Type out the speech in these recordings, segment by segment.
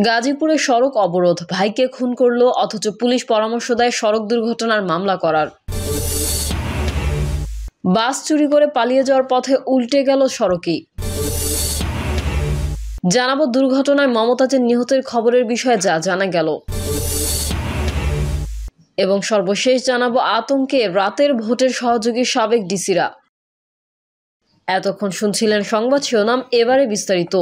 গাজীপুরে সড়ক অবরোধ, ভাইকে খুন করল অথচ পুলিশ পরামর্শ দেয় সড়ক দুর্ঘটনার মামলা করার। বাস চুরি করে পালিয়ে যাওয়ার পথে উল্টে গেল সড়কই। জানাবো দুর্ঘটনায় মমতাজের নিহতের খবরের বিষয়ে যা জানা গেল, এবং সর্বশেষ জানাবো আতঙ্কে রাতের ভোটের সহযোগী সাবেক ডিসিরা। এতক্ষণ শুনছিলেন সংবাদ শিরোনাম, এবারে বিস্তারিত।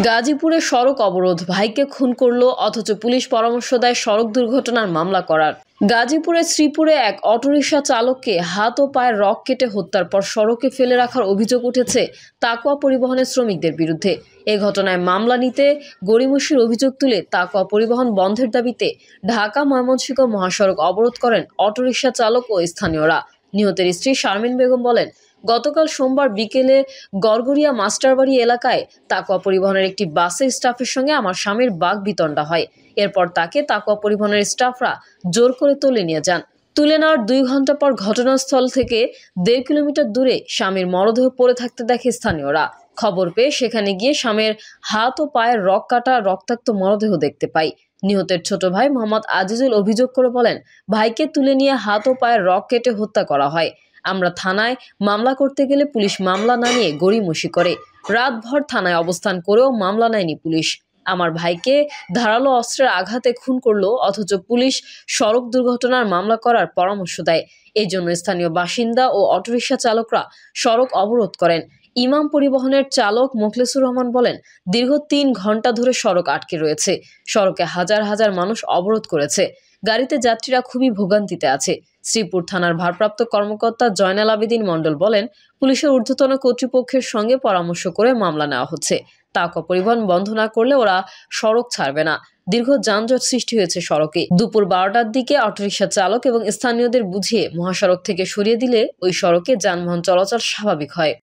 গাজীপুরে সড়ক অবরোধ, ভাইকে খুন করল অথচ পুলিশ পরামর্শ দেয় সড়ক দুর্ঘটনার মামলা করার। গাজীপুরের শ্রীপুরে এক অটোরিকশা চালককে হাত ও পায়ের রক কেটে হত্যার পর সড়কে ফেলে রাখার অভিযোগ উঠেছে তাকওয়া পরিবহনের শ্রমিকদের বিরুদ্ধে। এ ঘটনায় মামলা নিতে গড়িমসির অভিযোগ তুলে তাকওয়া পরিবহন বন্ধের দাবিতে ঢাকা ময়মনসিংহ মহাসড়ক অবরোধ করেন অটোরিকশা চালক ও স্থানীয়রা। নিহতের স্ত্রী শারমিন বেগম বলেন, গতকাল সোমবার বিকেলে গড়গড়িয়া মাস্টারবাড়ি এলাকায় তাকওয়া পরিবহনের একটি বাসের স্টাফের সঙ্গে আমার স্বামীর বাকবিতণ্ডা হয়। এরপর তাকে তাকওয়া পরিবহনের স্টাফরা জোর করে তুলে নিয়ে যান। তুলে নেওয়ার 2 ঘন্টা পর ঘটনাস্থল থেকে 1.5 কিলোমিটার দূরে স্বামীর মরদেহ পড়ে থাকতে দেখে স্থানীয়রা। খবর পেয়ে সেখানে গিয়ে স্বামীর হাত ও পায়ের রক কাটা রক্তাক্ত মরদেহ দেখতে পাই। নিহতের ছোট ভাই মোহাম্মদ আজিজুল অভিযোগ করে বলেন, ভাইকে তুলে নিয়ে হাত ও পায়ের রক কেটে হত্যা করা হয়। আমরা থানায় মামলা করতে গেলে পুলিশ মামলা না নিয়ে গড়িমসি করে। রাতভর থানায় অবস্থান করেও মামলা নেয়নি পুলিশ। আমার ভাইকে ধারালো অস্ত্রের আঘাতে খুন করলো অথচ পুলিশ সড়ক দুর্ঘটনার মামলা করার পরামর্শ দেয়। এই জন্য স্থানীয় বাসিন্দা ও অটোরিকশা চালকরা সড়ক অবরোধ করেন। ইমাম পরিবহনের চালক মোখলেসুর রহমান বলেন, দীর্ঘ 3 ঘন্টা ধরে সড়ক আটকে রয়েছে। সড়কে হাজার হাজার মানুষ অবরোধ করেছে। গাড়িতে যাত্রীরা খুবই ভোগান্তিতে আছে। শ্রীপুর থানার ভারপ্রাপ্ত কর্মকর্তা জয়নাল আবেদিন মণ্ডল বলেন, পুলিশের ঊর্ধ্বতন কর্তৃপক্ষের সঙ্গে পরামর্শ করে মামলা নেওয়া হচ্ছে। তাকওয়া পরিবহন বন্ধ না করলে ওরা সড়ক ছাড়বে না। দীর্ঘ যানজট সৃষ্টি হয়েছে সড়কে। দুপুর 12টার দিকে অটোরিকশা চালক এবং স্থানীয়দের বুঝিয়ে মহাসড়ক থেকে সরিয়ে দিলে ওই সড়কে যানবাহন চলাচল স্বাভাবিক হয়।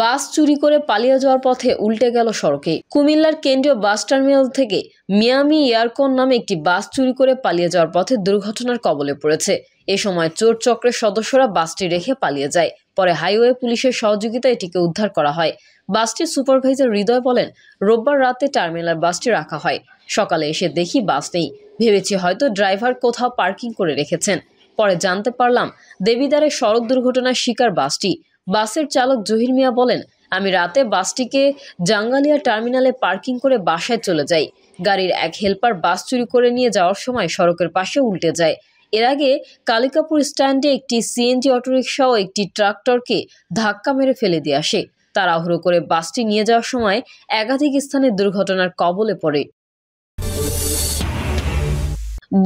বাস চুরি করে পালিয়ে যাওয়ার পথে উল্টে গেল সড়কে। কুমিল্লার কেন্দ্রীয় বাস টার্মিনাল থেকে মিয়ামি এয়ারকন নামে একটি বাস চুরি করে পালিয়ে যাওয়ার পথে দুর্ঘটনার কবলে পড়েছে। এ সময় চোর চক্রের সদস্যরা বাসটি রেখে পালিয়ে যায়। পরে হাইওয়ে পুলিশের সহযোগিতায় এটিকে উদ্ধার করা হয়। বাসটির সুপারভাইজার হৃদয় বলেন, রোববার রাতে টার্মিনাল বাসটি রাখা হয়। সকালে এসে দেখি বাস নেই। ভেবেছি হয়তো ড্রাইভার কোথাও পার্কিং করে রেখেছেন। পরে জানতে পারলাম দেবিদ্বারে সড়ক দুর্ঘটনার শিকার বাসটি। বাসের চালক জহির মিয়া বলেন, আমি রাতে বাসটিকে জাঙ্গালিয়া টার্মিনালে পার্কিং করে বাসায় চলে যাই। গাড়ির এক হেল্পার বাস চুরি করে নিয়ে যাওয়ার সময় সড়কের পাশে উল্টে যায়। এর আগে কালিকাপুর স্ট্যান্ডে একটি সিএনজি অটোরিকশা ও একটি ট্রাক্টরকে ধাক্কা মেরে ফেলে দিয়ে আসে। তাড়াহুড়ো করে বাসটি নিয়ে যাওয়ার সময় একাধিক স্থানে দুর্ঘটনার কবলে পড়ে।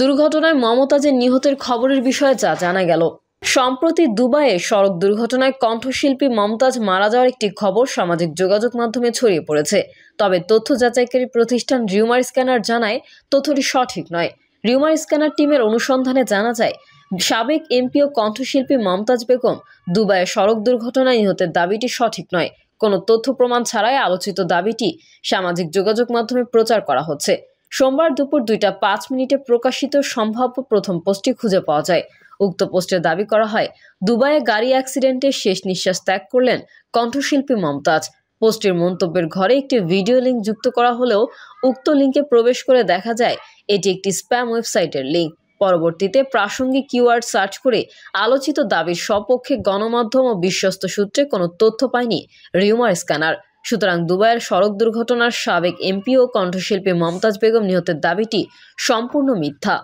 দুর্ঘটনায় মমতাজের নিহতের খবরের বিষয়ে যা জানা গেল। সম্প্রতি দুবাইয়ে সড়ক দুর্ঘটনায় কণ্ঠশিল্পী মমতাজ মারা যাওয়ার একটি খবর সামাজিক যোগাযোগ মাধ্যমে ছড়িয়ে পড়েছে। তবে তথ্য যাচাইকারী প্রতিষ্ঠান রিউমার স্ক্যানার জানায় তথ্যটি সঠিক নয়। রিউমার স্ক্যানার টিমের অনুসন্ধানে জানা যায়, সাবেক এমপি ও কণ্ঠশিল্পী মমতাজ বেগম দুবাইয়ে সড়ক দুর্ঘটনায় নিহতের দাবিটি সঠিক নয়। কোনো তথ্য প্রমাণ ছাড়াই আলোচিত দাবিটি সামাজিক যোগাযোগ মাধ্যমে প্রচার করা হচ্ছে। সোমবার দুপুর 2টা 5 মিনিটে প্রকাশিত সম্ভাব্য প্রথম পোস্টটি খুঁজে পাওয়া যায়। উক্ত পোস্টে দাবি করা হয়, দুবাইয়ে গাড়ি অ্যাক্সিডেন্টে শেষ নিঃশ্বাস ত্যাগ করলেন কণ্ঠশিল্পী মমতাজ। পোস্টের মন্তব্যের ঘরে একটি ভিডিও লিঙ্ক যুক্ত করা হলেও উক্ত লিঙ্কে প্রবেশ করে দেখা যায় এটি একটি স্প্যাম ওয়েবসাইটের লিঙ্ক। পরবর্তীতে প্রাসঙ্গিক কিওয়ার্ড সার্চ করে আলোচিত দাবির সপক্ষে গণমাধ্যম ও বিশ্বস্ত সূত্রে কোনো তথ্য পায়নি রিউমার স্ক্যানার। সুতরাং দুবাইয়ের সড়ক দুর্ঘটনার সাবেক এমপি ও কণ্ঠশিল্পী মমতাজ বেগম নিহতের দাবিটি সম্পূর্ণ মিথ্যা।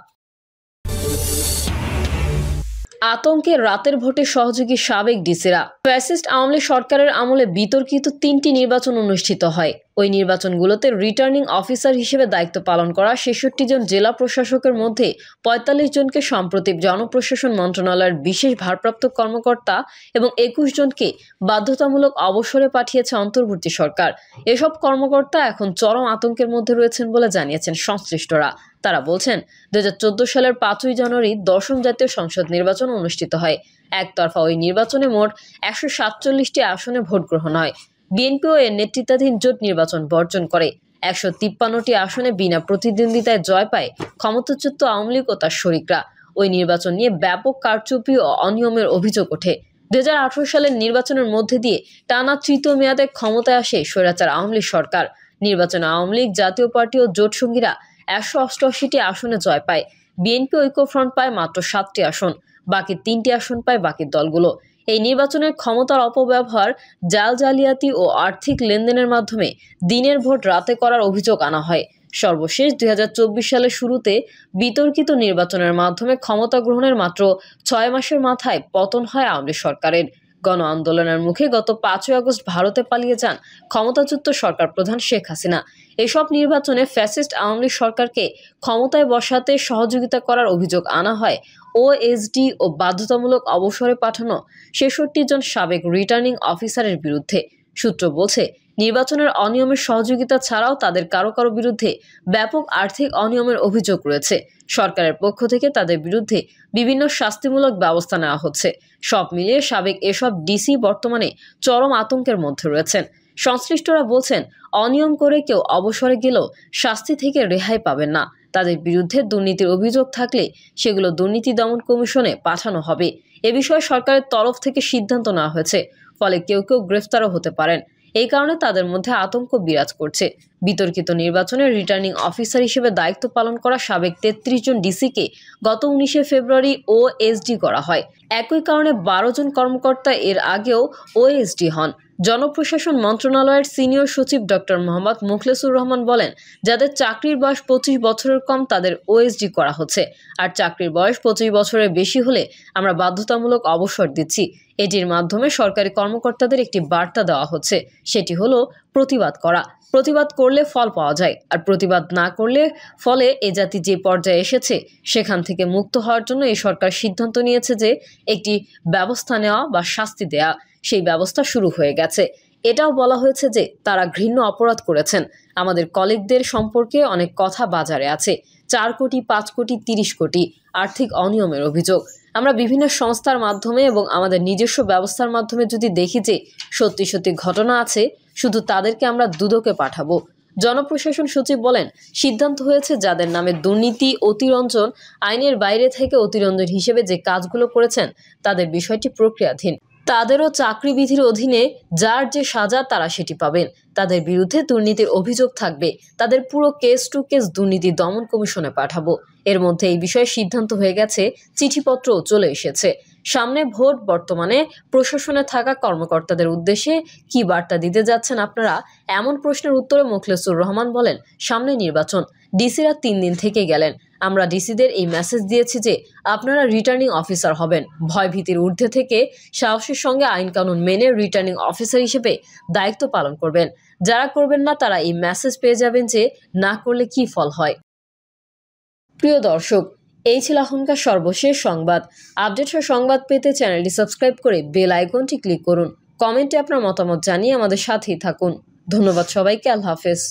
আতঙ্কে রাতের ভোটে সহযোগী সাবেক ডিসিরা। ফ্যাসিস্ট আওয়ামী লীগ সরকারের আমলে বিতর্কিত 3টি নির্বাচন অনুষ্ঠিত হয়। ওই নির্বাচনগুলোতে রিটার্নিং অফিসার হিসেবে দায়িত্ব পালন করা 66 জন জেলা প্রশাসকের মধ্যে 45 জনকে সম্প্রতি জনপ্রশাসন মন্ত্রণালয়ের বিশেষ ভারপ্রাপ্ত কর্মকর্তা এবং 21 জনকে বাধ্যতামূলক অবসরে পাঠিয়েছে অন্তর্বর্তী সরকার। এসব কর্মকর্তা এখন চরম আতঙ্কের মধ্যে রয়েছেন বলে জানিয়েছেন সংশ্লিষ্টরা। তারা বলছেন, 2014 সালের 5ই জানুয়ারি 10ম জাতীয় সংসদ নির্বাচন অনুষ্ঠিত হয়। একতরফা ওই নির্বাচনে মোট 147টি আসনে ভোট গ্রহণ হয়। বিএনপিও এর নেতৃত্বাধীন জোট নির্বাচন বর্জন করে। 153টি আসনে বিনা প্রতিদ্বন্দ্বিতায় জয় পায় ক্ষমতাচ্যুত আওয়ামী লীগ ও তার শরিকরা। ওই নির্বাচন নিয়ে ব্যাপক কারচুপি ও অনিয়মের অভিযোগ ওঠে। 2018 সালের নির্বাচনের মধ্যে দিয়ে টানা তৃতীয় মেয়াদে ক্ষমতায় আসে স্বৈরাচার আওয়ামী লীগ সরকার। নির্বাচনে আওয়ামী লীগ, জাতীয় পার্টি ও জোট সঙ্গীরা 188টি আসনে জয় পায়। বিএনপি ঐক্যফ্রন্ট পায় মাত্র 7টি আসন, বাকি 3টি আসন পায় বাকি দলগুলো। এই নির্বাচনের ক্ষমতার অপব্যবহার, জালিয়াতি ও আর্থিক লেনদেনের মাধ্যমে দিনের ভোট রাতে করার অভিযোগ আনা হয়। সর্বশেষ 2024 সালের শুরুতে বিতর্কিত নির্বাচনের মাধ্যমে ক্ষমতা গ্রহণের মাত্র 6 মাসের মাথায় পতন হয় আওয়ামী লীগ সরকারের। গণ আন্দোলনের মুখে গত 5 আগস্ট ভারতে পালিয়ে যান ক্ষমতাচ্যুত সরকার প্রধান শেখ হাসিনা। এসব নির্বাচনে ফ্যাসিস্ট আওয়ামী লীগ সরকারকে ক্ষমতায় বসাতে সহযোগিতা করার অভিযোগ আনা হয় ওএসডি ও বাধ্যতামূলক অবসরে পাঠানো 66 জন সাবেক রিটার্নিং অফিসারের বিরুদ্ধে। সূত্র বলছে, নির্বাচনের অনিয়মের সহযোগিতা ছাড়াও তাদের কারো কারো বিরুদ্ধে ব্যাপক আর্থিক অনিয়মের অভিযোগ রয়েছে। সরকারের পক্ষ থেকে তাদের বিরুদ্ধে বিভিন্ন শাস্তিমূলক ব্যবস্থা নেওয়া হচ্ছে। সব মিলিয়ে সাবেক এসব ডিসি বর্তমানে চরম আতঙ্কের মধ্যে রয়েছেন। সংশ্লিষ্টরা বলছেন, অনিয়ম করে কেউ অবসরে গেলেও শাস্তি থেকে রেহাই পাবেন না। তাদের বিরুদ্ধে দুর্নীতির অভিযোগ থাকলে সেগুলো দুর্নীতি দমন কমিশনে পাঠানো হবে। এ বিষয়ে সরকারের তরফ থেকে সিদ্ধান্ত নেওয়া হয়েছে। ফলে কেউ কেউ গ্রেফতারও হতে পারেন। এই কারণে তাদের মধ্যে আতঙ্ক বিরাজ করছে। বিতর্কিত নির্বাচনে রিটার্নিং অফিসার হিসেবে দায়িত্ব পালন করা সাবেক 33 জন ডিসিকে গত 19 ফেব্রুয়ারি ওএসডি করা হয়। একই কারণে 12 জন কর্মকর্তা এর আগেও ওএসডি হন। জনপ্রশাসন মন্ত্রণালয়ের সিনিয়র সচিব ডক্টর মোহাম্মদ মুখলেসুর রহমান বলেন, যাদের চাকরির বয়স 25 বছরের কম তাদের ওএসডি করা হচ্ছে, আর চাকরির বয়স 25 বছরের বেশি হলে আমরা বাধ্যতামূলক অবসর দিচ্ছি। এটির মাধ্যমে সরকারি কর্মকর্তাদের একটি বার্তা দেওয়া হচ্ছে, সেটি হলো প্রতিবাদ করা। প্রতিবাদ করলে ফল পাওয়া যায়, আর প্রতিবাদ না করলে ফলে এ জাতি যে পর্যায়ে এসেছে সেখান থেকে মুক্ত হওয়ার জন্য এই সরকার সিদ্ধান্ত নিয়েছে যে একটি ব্যবস্থা নেওয়া বা শাস্তি দেয়া। সেই ব্যবস্থা শুরু হয়ে গেছে। এটাও বলা হয়েছে যে তারা ঘৃণ্য অপরাধ করেছেন। আমাদের কলিগদের সম্পর্কে অনেক কথা বাজারে আছে। 4 কোটি, 5 কোটি, 30 কোটি আর্থিক অনিয়মের অভিযোগ। আমরা বিভিন্ন সংস্থার মাধ্যমে এবং আমাদের নিজস্ব ব্যবস্থার মাধ্যমে যদি দেখি যে সত্যি সত্যি ঘটনা আছে, শুধু তাদেরকে আমরা দুদকে পাঠাবো। জনপ্রশাসন সচিব বলেন, সিদ্ধান্ত হয়েছে যাদের নামে দুর্নীতি, অতিরঞ্জন, আইনের বাইরে থেকে অতিরঞ্জন হিসেবে যে কাজগুলো করেছেন তাদের বিষয়টি প্রক্রিয়াধীন। তাদেরও চাকরি বিধির অধীনে যার যে সাজা তারা সেটি পাবেন। তাদের বিরুদ্ধে দুর্নীতির অভিযোগ থাকবে, তাদের পুরো কেস টু কেস দুর্নীতি দমন কমিশনে পাঠাবো। এর মধ্যে এই বিষয়ে সিদ্ধান্ত হয়ে গেছে, চিঠিপত্রও চলে এসেছে। সামনে ভোট, বর্তমানে প্রশাসনে থাকা কর্মকর্তাদের উদ্দেশ্যে কি বার্তা দিতে যাচ্ছেন আপনারা, এমন প্রশ্নের উত্তরে মুখলেসুর রহমান বলেন, সামনে নির্বাচন, ডিসিরা 3 দিন থেকে গেলেন। আমরা ডিসিদের এই মেসেজ দিয়েছি যে আপনারা রিটার্নিং অফিসার হবেন। ভয়ভীতির ঊর্ধ্বে থেকে সাহসের সঙ্গে আইন কানুন মেনে রিটার্নিং অফিসার হিসেবে দায়িত্ব পালন করবেন। যারা করবেন না তারা এই মেসেজ পেয়ে যাবেন যে না করলে কি ফল হয়। প্রিয় দর্শক, এই ছিল এখনকার সর্বশেষ সংবাদ। আপডেট সংবাদ পেতে চ্যানেলটি সাবস্ক্রাইব করে বেল আইকনটি ক্লিক করুন। কমেন্টে আপনার মতামত জানিয়ে আমাদের সাথেই থাকুন। ধন্যবাদ সবাইকে। আল্লাহ হাফেজ।